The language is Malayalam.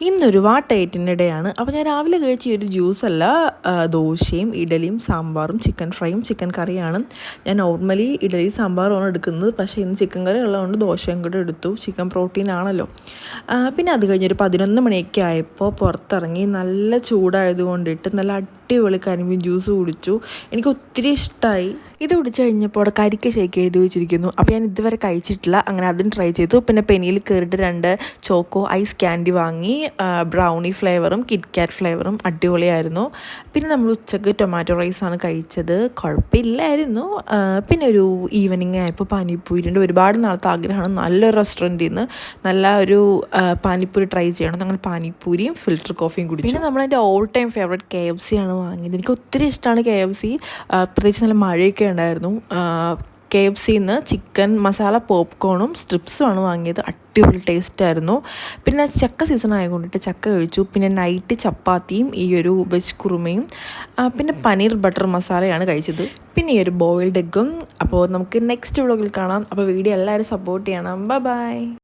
ഇന്നൊരു വാട്ടയറ്റിൻ്റെ ഡേ ആണ്. അപ്പോൾ ഞാൻ രാവിലെ കഴിച്ച ഈ ഒരു ജ്യൂസല്ല, ദോശയും ഇഡലിയും സാമ്പാറും ചിക്കൻ ഫ്രൈയും ചിക്കൻ കറിയാണ്. ഞാൻ നോർമലി ഇഡലി സാമ്പാറുമാണ് എടുക്കുന്നത്, പക്ഷേ ഇന്ന് ചിക്കൻ കറി ഉള്ളതുകൊണ്ട് ദോശയും കൂടെ എടുത്തു. ചിക്കൻ പ്രോട്ടീൻ ആണല്ലോ. പിന്നെ അത് കഴിഞ്ഞൊരു 11 മണിയൊക്കെ ആയപ്പോൾ പുറത്തിറങ്ങി നല്ല ചൂടായതുകൊണ്ടിട്ട് നല്ല അടിപൊളി കരിമീൻ ജ്യൂസ് കുടിച്ചു. എനിക്ക് ഒത്തിരി ഇഷ്ടമായി. ഇത് കുടിച്ച് കഴിഞ്ഞപ്പോൾ അവിടെ കരിക്ക് ഷേക്ക് എഴുതി വെച്ചിരിക്കുന്നു. അപ്പോൾ ഞാൻ ഇതുവരെ കഴിച്ചിട്ടില്ല, അങ്ങനെ അതും ട്രൈ ചെയ്തു. പിന്നെ പെനിയിൽ കയറിയിട്ട് 2 ചോക്കോ ഐസ് ക്യാൻഡി വാങ്ങി, ബ്രൗണി ഫ്ലേവറും കിറ്റ്കാറ്റ് ഫ്ലേവറും അടിപൊളിയായിരുന്നു. പിന്നെ നമ്മൾ ഉച്ചക്ക് ടൊമാറ്റോ റൈസാണ് കഴിച്ചത്, കുഴപ്പമില്ലായിരുന്നു. പിന്നെ ഒരു ഈവനിങ് ആയപ്പോൾ പാനിപ്പൂരിൻ്റെ ഒരുപാട് നാളത്തെ ആഗ്രഹമാണ് നല്ലൊരു റെസ്റ്റോറൻറ്റിൽ നിന്ന് നല്ല ഒരു പാനിപ്പൂരി ട്രൈ ചെയ്യണം. ഞങ്ങൾ പാനിപ്പൂരിയും ഫിൽറ്റർ കോഫിയും കുടിച്ചു. പിന്നെ നമ്മളതിൻ്റെ ഓൾ ടൈം ഫേവറേറ്റ് KFC ആണ് വാങ്ങിയത്. എനിക്ക് ഒത്തിരി ഇഷ്ടമാണ് KFC, പ്രത്യേകിച്ച് നല്ല മഴയൊക്കെ ഉണ്ടായിരുന്നു. KFCന്ന് ചിക്കൻ മസാല പോപ്കോണും സ്ട്രിപ്സുമാണ് വാങ്ങിയത്. അടിപൊളി ടേസ്റ്റായിരുന്നു. പിന്നെ ചക്ക സീസൺ ആയതുകൊണ്ടിട്ട് ചക്ക കഴിച്ചു. പിന്നെ നൈറ്റ് ചപ്പാത്തിയും ഈ ഒരു വെജ് കുറുമയും പിന്നെ പനീർ ബട്ടർ മസാലയാണ് കഴിച്ചത്. പിന്നെ ഈ ഒരു ബോയിൽഡ് എഗ്ഗും. അപ്പോൾ നമുക്ക് നെക്സ്റ്റ് വ്ളോഗിൽ കാണാം. അപ്പോൾ വീഡിയോ എല്ലാവരും സപ്പോർട്ട് ചെയ്യണം. ബൈ.